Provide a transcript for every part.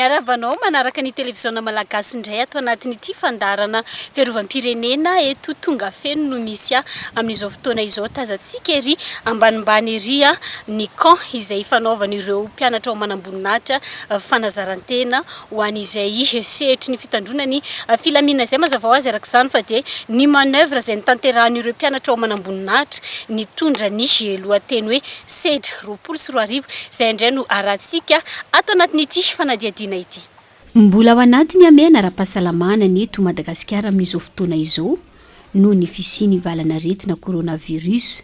Aravanao manaraka ny télévision malagasy indray ato anatin'ity fandarana fiarovam-pirenena eto Tongafeno no misy amin'izao fotoana izao tazantsika ery ambanimbany ery ny camp izay fanaovan'ireo mpianatra ao manamboninahitra fanazarantena ho an'izay sehatry ny fitandronany filaminana izay mazava ho azy arak'izany fa dia ny manœuvre izay nitanteran'ireo mpianatra ao manamboninahitra nitondra ny lohateny hoe Sedra 24 izay indray no arahantsika ato anatin'ity fanadiadiana ity. Mbola ao anatiny amena ara-pahasalamana ny eto Madagasikara amin'izao fotoana izao noho ny fisiany valana aretina coronavirus.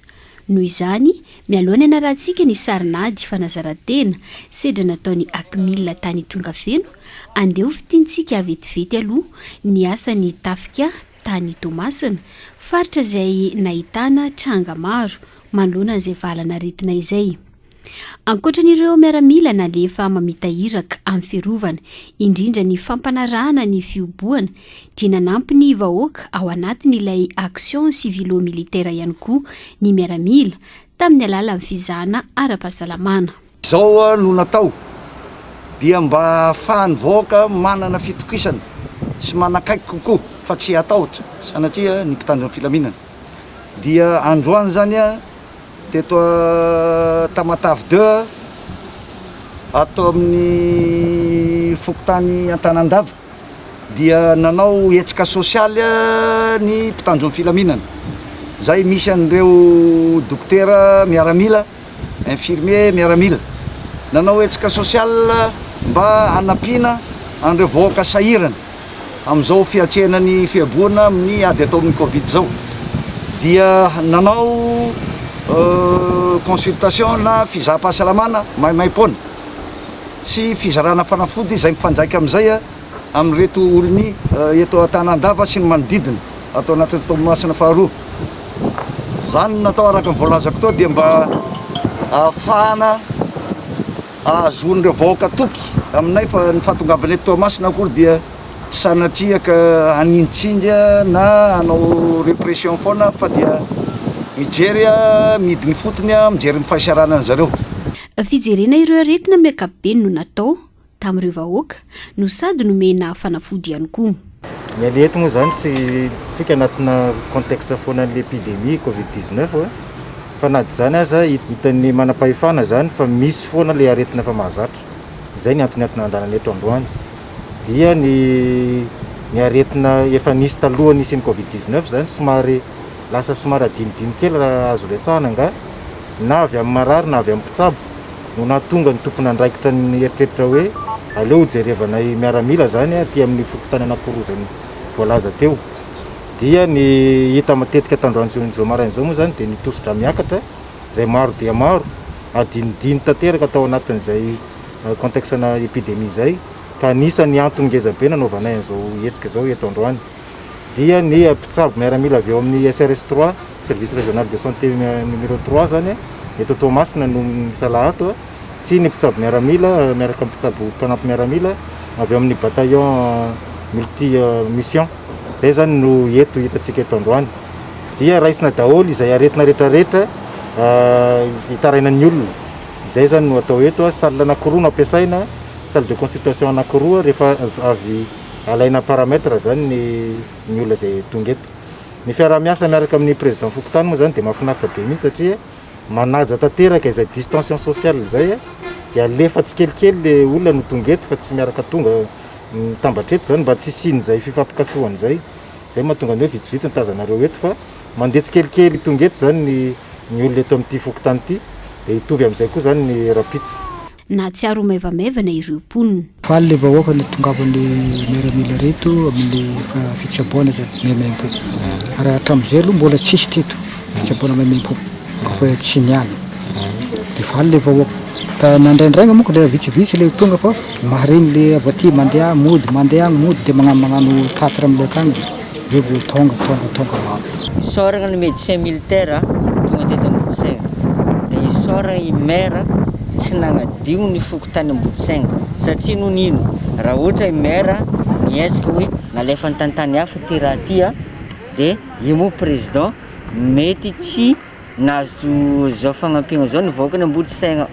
Noho izany mialohan'ny anarantsika ny sarinady fanazarantena Sedra nataon'ny Académie tany Tongafeno andeha fitintsika vetivety aloha ny asany tafika tany Tomasina faritra izay nahitana tranga maro manoloana izay valana aretina izay. Ankoatran'ireo miaramila nalefa mamitahiraka amin'ny fiarovana indrindra ny fampanarahana ny fioboana dia nanampy ny vahoaka ao anatin'ilay action civilo-militaire ihany koa ny miaramila tamin'ny alalan'ny fizahana ara-pahasalamana. Izao no natao dia mba ahafahan'ny vahoaka manana fitokisana sy manakaiky kokoa fa tsy atahotra sanatria ny mpitandron'ny filaminana dia androany zany teto Tamatavy 2 atao amin'ny fokotany Antanandava dia nanao hetsika sosialy ny mpitandron'ny filaminana. Zay misy an'ireo dokotera miaramila, infirmier miaramila. Nanao hetsika sosialy mba hanampiana an'ireo vahoaka sahirana amin'izao fiantsenan'ny fiaboana amin'ny ady atao amin'ny Covid zao. Dia nanao consultation na fizaham-pahasalamana maimaimpona sy fizarana fanafody izay mifanjaika amin'izay amin'reto olony eto Antanandava sy ny manodidina atao anatin'ny Tomasina faharoa. Zany natao araka ny voalazako tao dia mba ahafahana ahazoan'ireo vahoaka toky aminay fa ny fahatongavana eto Tomasina akory dia tsy sanatriaka hanintsindra na hanao répression foana fa dia mijery midiny fotony mijery ny fahasarana zareo. Fijerena ireo aretina amin'ny ankapobeny no natao tamin'ireo vahoaka no sady nomena fanafody ihany koa. Ny alety moa zany sy tsika anatina contexte foana l'épidémie Covid-19 fa na zany aza hitan'ny manam-pahefana zany fa misy foana le aretina fa mahazatra. Izay ny antony andanany eto androany. Dia ny aretina efa nisy taloha nisy ny Covid-19 zany somary lasa somary adinidiny kely raha azo resahana nga na avy amin'ny marary na avy amin'ny mpitsabo no nahatonga ny tompona andraikitra ny eritreritra hoe aleo jerevanay miaramila zany aty amin'ny fokotany anankiroa zany voalaza teo. Dia ny hita matetika tandroany zao maraina zao moa zany dia ny tositra miakatra izay maro dia maro adinidiny tanteraka tao anatin'izay contexte-na épidémie zay ka anisan'ny antony ngezabe nanaovanay an'izao hetsika zao eto androany. Dia ny mpitsabo miaramila avy eo amin'ny SRS 3 service régional de santé numéro 3 zany eto Tomasina no misalahato sy ny mpitsabo miaramila miaraka amin'ny mpitsabo mpanampy miaramila avy eo amin'ny bataillon multi mission zay zany no eto hitatsika eto androany. Dia raisina daholo izay aretina rehetrarehetra hitarainan'ny olona izay zany no atao eto salle anankiroa no ampiasaina, salle de consultation anankiroa rehefa avy alaina paramètre zany ny olona zay tonga eto. Ny fiara-miasa miaraka amin'ny président fokotany moa zany dia mahafinaritra be mihitsy satria manaja tanteraka izay distension sociale zay dia alefa tsikelikely le olona no tonga eto fa tsy miaraka tonga mitambatra eto zany mba tsy siny zay fifampikasohana zay mahatonga hoe vitsivitsy nitazanareo eto fa mandeha tsikelikely tonga eto zany ny olona eto amin'ity fokotany ity dia hitovy amin'izay koa zany ny rapitsa. Na tsy aro maivamaivana ireo mponina. Faly le vahoaka ny tongavan'ny miaramila reto amin'ny fitsaboana zany maimaimpoko. Ary hatramin'izay aloha mbola tsisy teto fitsaboana maimaimpoko kofa tsy niany. Dia faly le vahoaka. Ta nandraindraigna moa le vitsivitsy le tonga fa mahareny le avy aty mandeha mody dia magnano tatra amin'ilay akagny zay vao tonga maro. Isoragna ny médecin militaire tonga teto Ambodisaigna dia isoragna i maire tsy nagnadio ny fokotany Ambodisaigna satria noho nino raha ohatra i maire miezaka hoe nalefa ny tantany hafa ty raha ty dia io moa président mety tsy nahazo zao fagnampiana zao ny vahoaka ny Ambodisaigna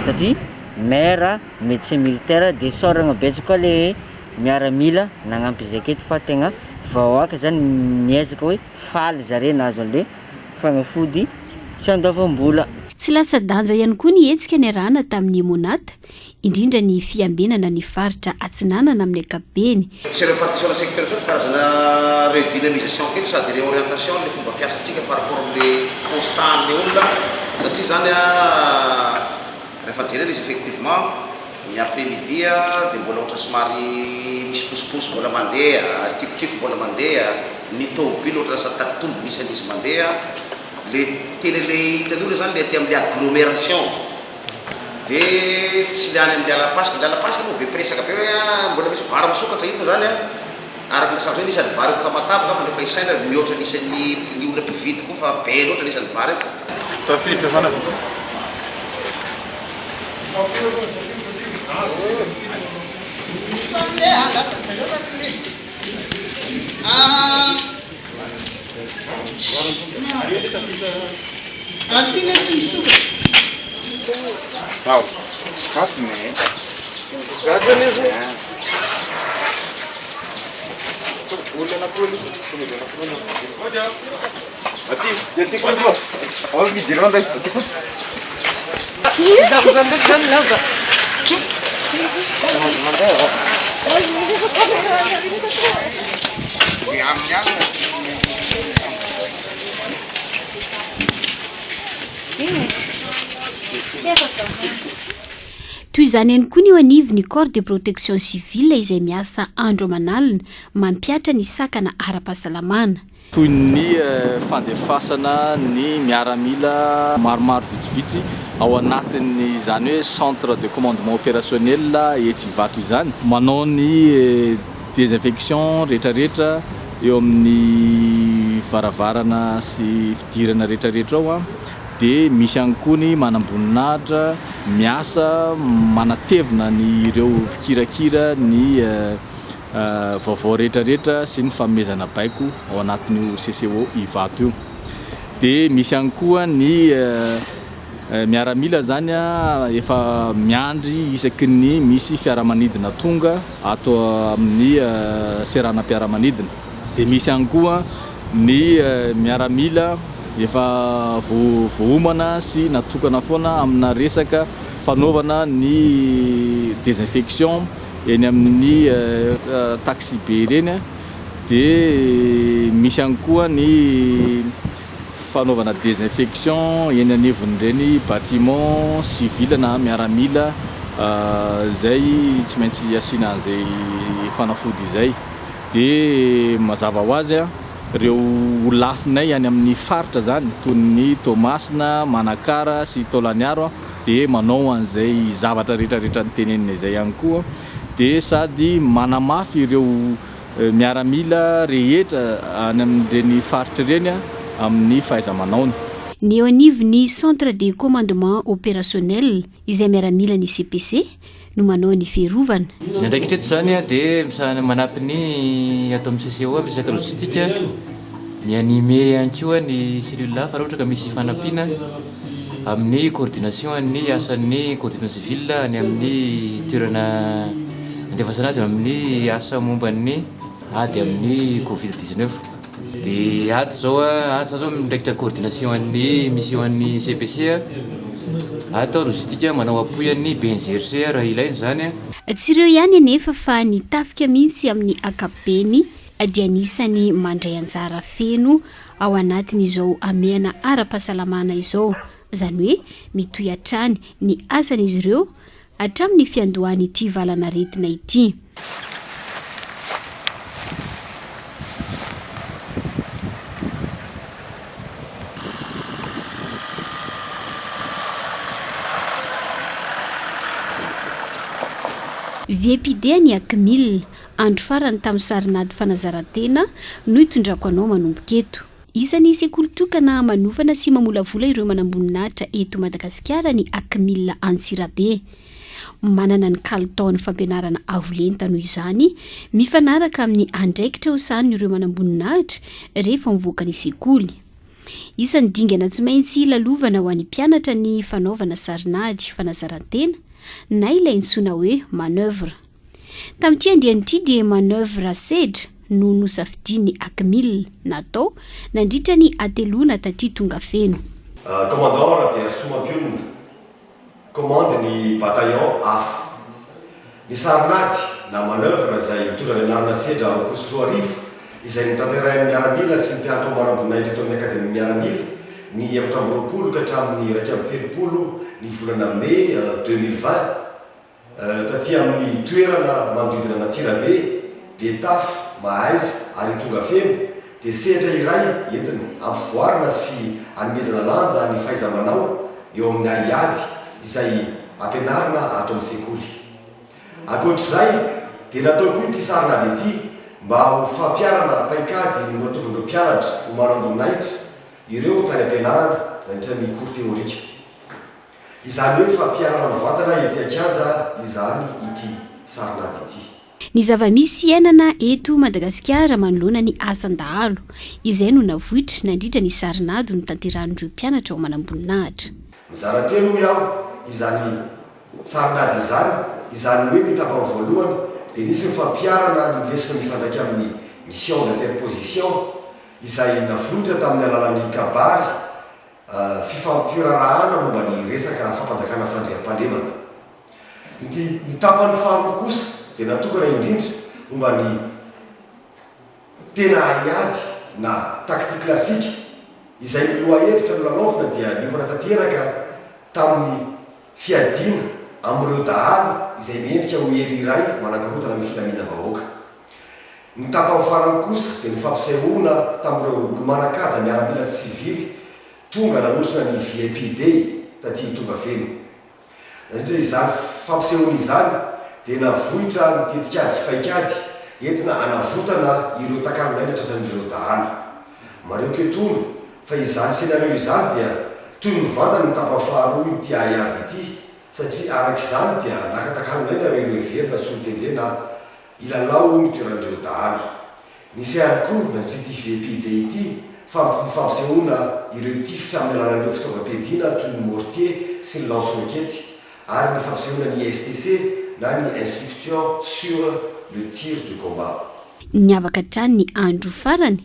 satria maire médecin militaire de soragna betsaka le miaramila nagnampy zay aketo fa tegna vahoaka zany miezaka hoe faly zare nazo an'le fagnafody tsy andavam-bola. Tsy latsa-danja ihany koa ny hetsika ny arahana tamin'ny monata indrindra ny fiambenana ny faritra atsinanana amin'ny ankapobeny. C'est répartition de secteur zao karazana redynamisation kely sady réorientation le fomba fiasantsika par rapport amle constat ny olona satria zany rehefa jerena izy effectivement ny après-midi dia mbola ohatra somary misy posiposy mbola mandeha tikotiko mbola mandeha ny tômobily ohatra lasa tatombo misy an'izy mandeha le tena le hitan'olona zany le aty amin'ny agglomération dia tsy liany amin'ny lalapasika moa be presaka be hoe mbola misy vara misokatra ino zany araky lasako zany isan'ny vary tamatavaka fa nefa isaina mihoatra nisan'ny olona mpividy koa fa be loatra nisan'ny vary tafiditra fana Wow, cut me. Toy izany ihany koa ny eo anivy ny corps de protection civile izay miasa andro aman'alina mampiatra ny sakana ara-pahasalamana. Toy ny fandefasana ny miaramila maromaro vitsivitsy ao anatin'ny izany hoe centre de commandement opérationnel etsy Ivato izany. Manao ny désinfection rehetrarehetra eo amin'ny varavarana sy fidirana rehetrarehetra ao dia misy ihany koa ny manamboninahitra miasa manatevina ny ireo mpikirakira ny vaovao rehetrarehetra sy ny fanomezana baiko ao anatin'io CCO Ivato io. Dia misy ihany koa ny miaramila zany efa miandry isaky ny misy fiaramanidina tonga ato amin'ny seranam-piaramanidina. Dia misy ihany koa ny miaramila efa voomana sy natokana foana amina resaka fanaovana ny désinfection eny amin'ny taxi be ireny dia misy ihany koa ny fanaovana désinfection eny anivon'ireny bâtiment civil na miaramila zay tsy maintsy asiana an'izay fanafody izay. Dia mazava ho azy ireo olafinay any amin'ny faritra zany toy ny Tomasina, Manakara sy Tolaniaro dia manao an'izay zavatra rehetrarehetra ny tenenina izay ihany koa dia sady manamafy ireo miaramila rehetra any amin'ireny faritra ireny amin'ny fahaiza-manaony. Ny eo anivy ny centre de commandement opérationnel izay miaramila ny CPC no manao ny fiarovana. Ny andraikitra eto zany dia manampy ny atao amin'ny CCO fisaka logistika mianime ihany koa ny cellule fa ohatra ka misy fanampiana amin'ny coordination ny asan'ny coordination civile any amin'ny toerana andefasana azy amin'ny asa momban'ny ady amin'ny Covid-19. Dia ato zao asa zao midraikitra coordination ny mission an'ny CPC atao logistika manao apoy an'ny BNGRC raha ilainy zany. Tsy ireo ihany anefa fa nitafika mihitsy amin'ny ankapobeny dia anisany mandray anjara feno ao anatin'izao ameana ara-pahasalamana izao, izany hoe mitoy hatrany ny asan'izy ireo hatramin'ny fiandohany ity valana retina ity. Viepide ny Acmil andro farany tamin'ny sarinady fanazarantena no hitondrako anao manomboka eto. Isan'ny sekoly tokana manovana sy mamolavola ireo manamboninahitra eto Madagasikara ny Acmil Antsirabe. Manana ny kalitaon'ny fampianarana avolenta noho izany mifanaraka amin'ny andraikitra ho sany ireo manamboninahitra rehefa mivoaka ny sekoly. Isan'ny dingana tsy maintsy lalovana ho an'ny mpianatra ny fanaovana sarinady fanazarantena na ilay nitsoina hoe manœuvre. Tamin'ity andianyity dia manœuvre Sedra no nosafidiny Académie natao nandritra ny atelona taty Tongafeno. Commandant Rabia Soumampion commande ny bataillon afo. Ny sarinady na manœuvre izay mitondra ny anarana Sedra roapolo sy roa arivo izay notanterahin'ny miaramila sy ny mpianatra ambarabonaitra eto amin'ny Académie miaramila ny 2020 ka hatramin'ny 2030 ny volana mai 2020 taty amin'ny toerana manodidina Natsirabe, Betafo, Mahaiza ary Tongafeno dia Sedra iray entina ampivoarina sy hanomezana lanja ny fahaiza-manao eo amin'ny aiady izay ampianarina ato amin'ny sekoly. Ankoatr'izay dia natao koa ity sarinady ity mba ho fampiarana paikady no natovin'ireo mpianatra ho manamboninahitra ireo tany ampianarana nandritra ny cours théorique. Izany hoe fampiarana mivantana ety an-kianja izany ity sarinady ity. Ny zava-misy iainana eto Madagasikara manoloana ny asan-dahalo izay no navohitra nandritra ny sarinady no tanteran'ireo mpianatra ao manamboninahitra. Mizara telo iaho izany sarinady izany hoe ny tapany voalohany dia nisy ny fampiarana ny lesona mifandraika amin'ny mission d'interposition izay navohitra tamin'ny alalan'ny kabary fifampirarahana momba ny resaka fampanjakana fandriam-pahalemana. Ny tapany faharoa kosa dia natokana indrindra momba ny tena aiady na tactique klasika izay lohahevitra no lalaovina dia niomana tanteraka tamin'ny fiadiana amin'ireo dahalo izay miendrika ho hery iray manankarotana amin'ny filaminam-bahoaka. Ny tapany farany kosa dia ny fampisehoana tamin'ireo olo-manan-kaja miaramila sivily tonga namotrina ny VIP day taty Tongafeno. Nandritra izany fampisehoana izany dia navohitra ny tetikady sy paikady entina anavotana ireo takaron'aina tratran'ireo dahalo. Mareo ketona fa izany scénario izany dia toy ny mivantana ny tapany faharoa ity aiady ity satria arak'izany dia nakatakaron'aina reno heverina sy nitendrena ilalao ny toeran'ireo dahalo. Nisy ihany koa nandritra ity VIP day ity fampisehoana ireo tifitra amin'ny alalan'ireo fitaovam-piadiana toy ny mortier sy ny lance-roquette ary ny fampisehoana ny STC na ny instruction sur le tir de combat. Niavaka hatrany ny andro farany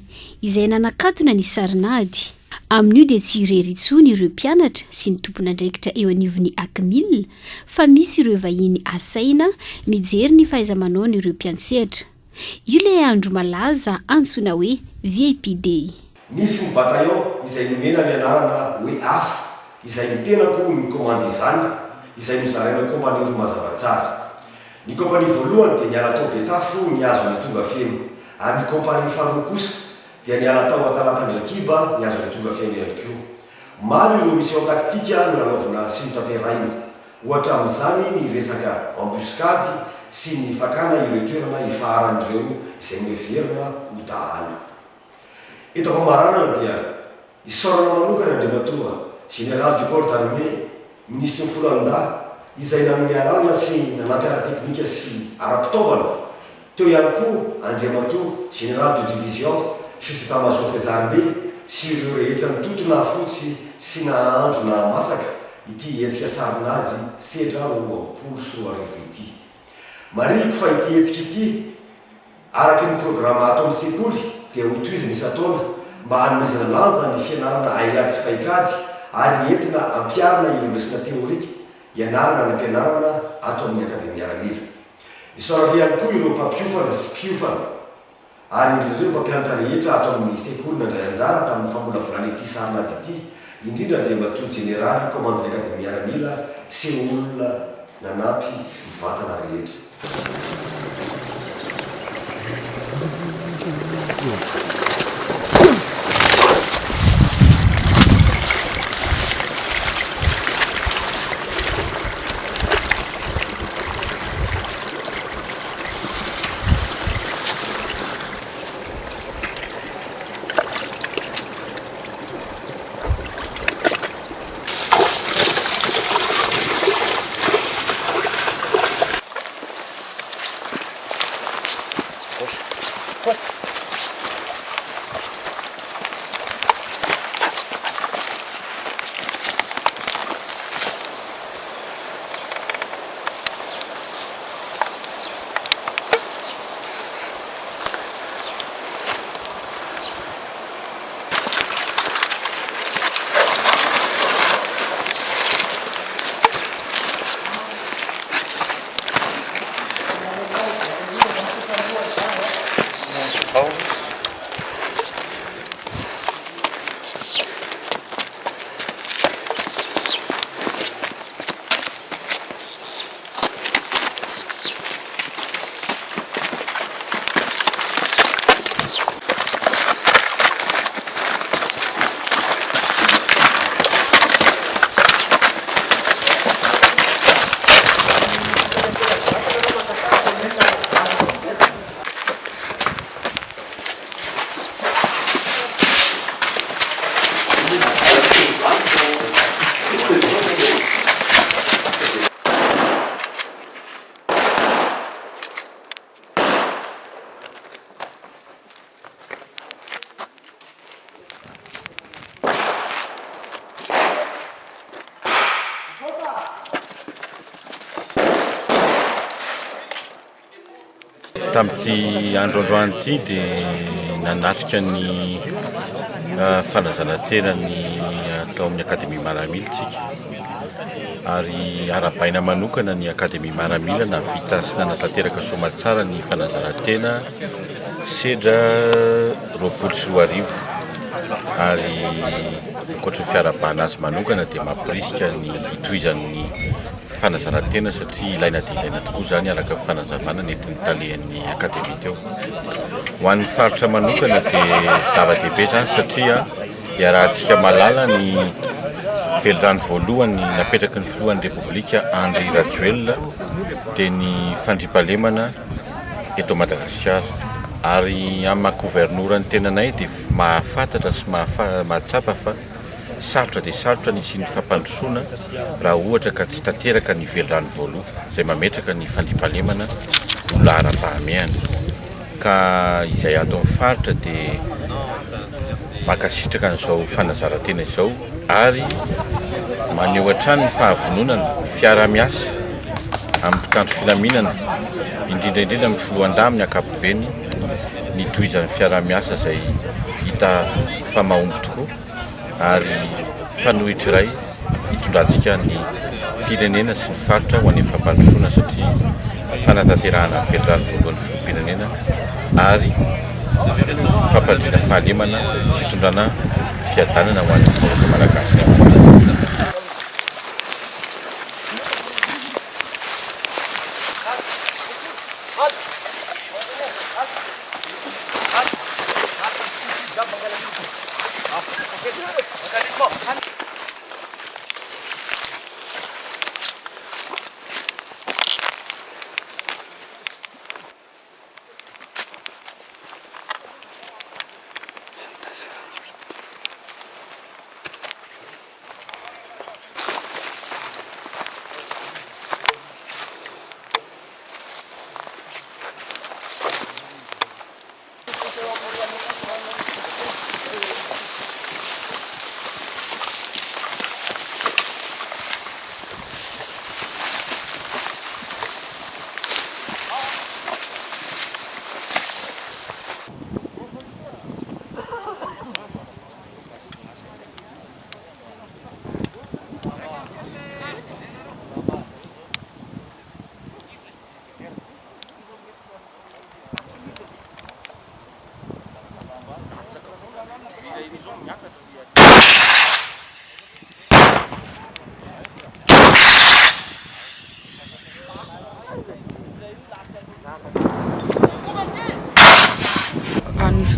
izay nanakatona ny sarinady. Amin'io dia tsy irery intsony ireo mpianatra sy ny tompon'andraikitra eo anivon'ny Académie fa misy ireo vahiny asaina mijery ny fahaiza-manao ireo mpiantsehatra. Io ilay andro malaza antsoina hoe VIP day. Nisy ny bataillon izay nomena ny anarana hoe afo izay ny tenako ny commande izany izay nozaraina kompania mazava tsara. Ny kompania voalohany dia niala tao Betafo niazo ny Tongafeno ary ny kompania faharoa kosa dia niala tao Atalatandrakiba niazo ny Tongafeno ihany koa. Maro ireo mission taktika no nanaovana sy notanteraina. Ohatra amin'izany ny resaka embuscade sy ny fakana ireo toerana hifaharan'ireo izay miheverina ho dahalo. Eto Amaranana dia isorana manokana andriamatoa général du corps d'armée ministre ny Folanda izay nanome alalana sy nanampy ara-teknika sy ara-pitaovana. Teo ihany koa andriamatoa général de division chef d'état-major des armées sy ireo rehetra nitotona fotsy sy nahandro na masaka ity hetsika sarinazy Sedra roapolo sy roa arivo ity. Mariko fa ity hetsika ity araky ny programme ato amin'ny sekoly dia hotoizina isan-taona mba hanomezana lanja ny fianarana aiady sy paikady ary entina ampiarana ireo lesona théorique ianarana ny ampianarana ato amin'ny Académie miaramila. Misoratra ihany koa ireo mpampiofana sy mpiofana ary indrindra ireo mpampianatra rehetra ato amin'ny sekoly nandray anjara tamin'ny famolavolana ity sarinady ity indrindra andriamatoa généraly commande ny Académie miaramila sy olona nanampy mivantana rehetra. Tamin'ity androandroany ity dia nanatrika ny fanazana-tena ny atao amin'ny Académie miaramila tsika. Ary arabaina manokana ny Académie miaramila navita sy nanatanteraka soamantsara ny fanazana-tena Sedra 2024. Ary ankoatra ny fiarabana azy manokana dia mampirisika ny hitohizan'ny fanazana-tena satria ilaina dia ilaina tokoa zany araka fanazavana nentin'ny talehan'ny Académie teo. Ho an'ny faritra manokana dia zava-dehibe zany satria iarahantsika malala ny velirano voalohany napetraky ny filohan'ny Repoblika Andry Rajoelina dia ny fandriampahalemana eto Madagasikara. Ary amin'ny maha-gouvernorany tenanay dia mahafantatra sy mahatsapa fa sarotra dia sarotra nisy ny fampandrosoana raha ohatra ka tsy tanteraka ny velirano voaloha izay mametraka ny fandriampahalemana olona ara-pahamehana. Ka izay ato amin'ny faritra dia makasitraka an'izao fanazara-tena izao ary maneho hatrany ny fahavononana fiara-miasa amin'ny mpitandro filaminana indrindraindrindra amin'ny filohan-dahy amin'ny ankapobeny ny tohizan'ny fiara-miasa izay hita fa mahomby tokoa ary fanohitra iray hitondrantsika ny firenena sy ny faritra ho an'ny fampandrosoana satria fanatanterahana velirano voalohan'ny filoham-pirenena ary fampandriana fahalemana sy hitondrana fiadanana ho an'ny vahoaka malagasy.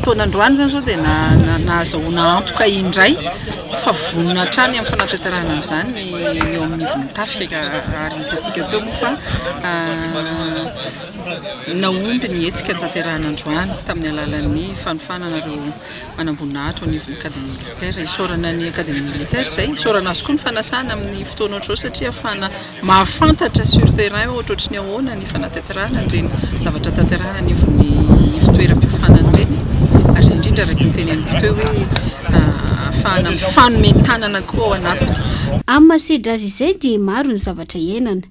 Fotoanandroany zany zao dia nahazahoana antoka indray fa vonona hatrany amin'ny fanatanterahana izany eo amin'ny vonin-tafika ary hitantsika teo moa fa naomby ny hetsika tanterahana androany tamin'ny alalan'ny fanofanana ireo manam-boninahitra ao anivon'ny Académie Militaire. Isaorana ny Académie Militaire izay isaorana azy koa ny fanasana amin'ny fotoana ohatr'izao satria ahafahana mahafantatra sur terrain ohatrotry ny ahoana ny fanatanterahana ireny zavatra tanterahana anivon'ny fitoeram-piofanana ireny. Ary indrindra raha teny amin'ny teo hoe ahafahana mifanomentanana koa ao anatiny. Amin'ny Masedra azy izay dia maro ny zavatra iainana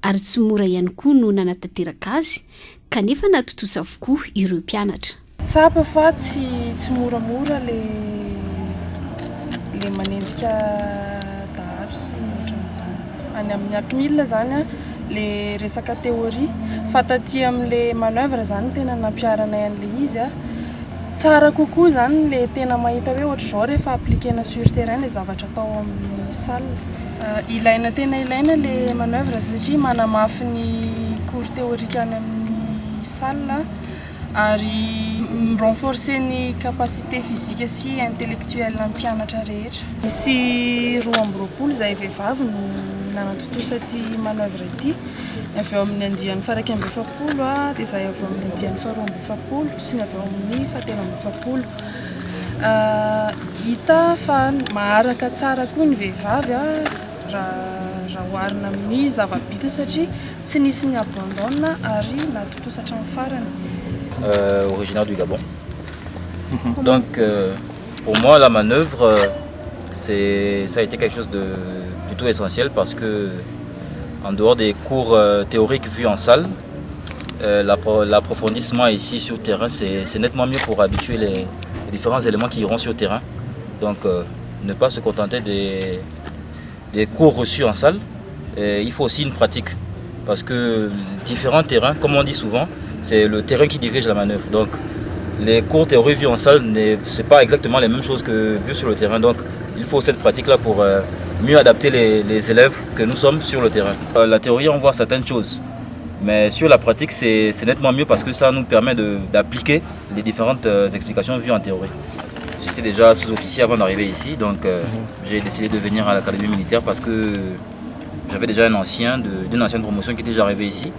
ary tsy mora ihany koa no nanatanteraka azy kanefa natotosa avokoa ireo mpianatra. Tsapa fa tsy moramora le manenjika dahalo sy ohatran'izany. Any amin'ny Acmil zany le resaka théorie fa taty amin'le manœuvre zany tena nampiaranay an'le izy tsara kokoa zany le tena mahita hoe ohatr'izao rehefa appliquena sur terrain le zavatra atao amin'ny salle. Ilaina tena ilaina le manœuvre satria manamafy ny cours théorique any amin'ny salle ary renforcer ny capacité physique sy intellectuelle amin'ny mpianatra rehetra. Misy 12 izay vehivavy no nanatotosa ty manœuvre ity. Avy eo amin'ny andiany faha 170 dia izay avy eo amin'ny andiany faha 270 sy ny avy eo amin'ny faha 370. Hita fa maharaka tsara koa ny vehivavy raha oharina amin'ny zava-bita satria tsy nisy ny abandon ary natotosa hatramin'ny farany. Originaire du Gabon. Donc pour moi la manœuvre ça a été quelque chose de plutôt essentiel parce que en dehors des cours théoriques vus en salle, l'approfondissement ici sur le terrain, c'est nettement mieux pour habituer les différents éléments qui iront sur le terrain. Donc ne pas se contenter des cours reçus en salle, il faut aussi une pratique. Parce que différents terrains, comme on dit souvent, c'est le terrain qui dirige la manœuvre. Donc les cours théoriques vus en salle, ce n'est pas exactement les mêmes choses que vus sur le terrain. Donc il faut cette pratique-là pour mieux adapter les élèves que nous sommes sur le terrain. La théorie, on voit certaines choses. Mais sur la pratique, c'est nettement mieux parce que ça nous permet d'appliquer les différentes explications vues en théorie. J'étais déjà sous-officier avant d'arriver ici, donc j'ai décidé de venir à l'Académie Militaire parce que j'avais déjà d'une ancienne promotion qui était déjà arrivée ici.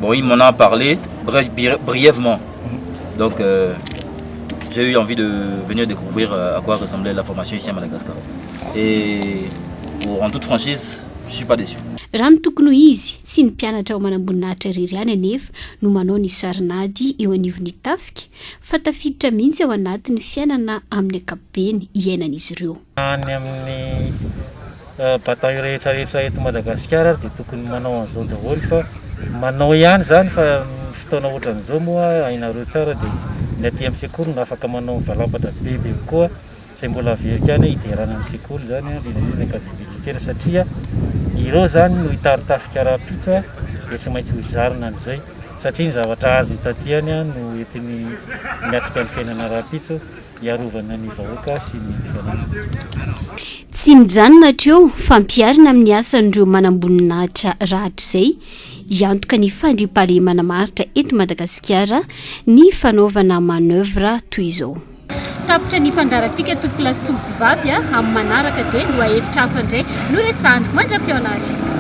Bon, il m'en a parlé brièvement. Donc j'ai eu envie de venir découvrir à quoi ressemblait la formation ici à Madagascar. Et en toute franchise, je ne suis pas déçu. Raha ny tokony izy tsy ny mpianatra ao manamboninahitra irery ihany anefa no manao ny sarinady eo anivon'ny tafika fa tafiditra mihitsy ao anatin'ny fiainana amin'ny ankapobeny iainan'izy ireo. Any amin'ny bataillon rehetrarehetra eto Madagasikara dia tokony manao an'izao daholo fa manao ihany zany fa fotoana ohatran'izao moa hainareo tsara dia ny aty amin'ny sekoly no afaka manao valapatra bebe koa izay mbola averika any hiderana amin'ny sekoly zany ny Académie Militaire satria ireo zany no hitaritafika raha-pitso dia tsy maintsy ho zarina an'izay satria ny zavatra azo mitatiany no entiny miatrika ny fiainana raha-pitso iarovana ny vahoaka sy ny fiainana. Tsy mijanona hatreo fampiarina amin'ny asan'ireo manamboninahitra rahatra izay iantoka ny fandriam-pahalemana maritra eto Madagasikara ny fanaovana manœuvre toy izao. Tapitra ny fandarantsika tompolasy tompom-bavy amin'ny manaraka dia no ahevitra hafa indray no resahana mandra-pionage.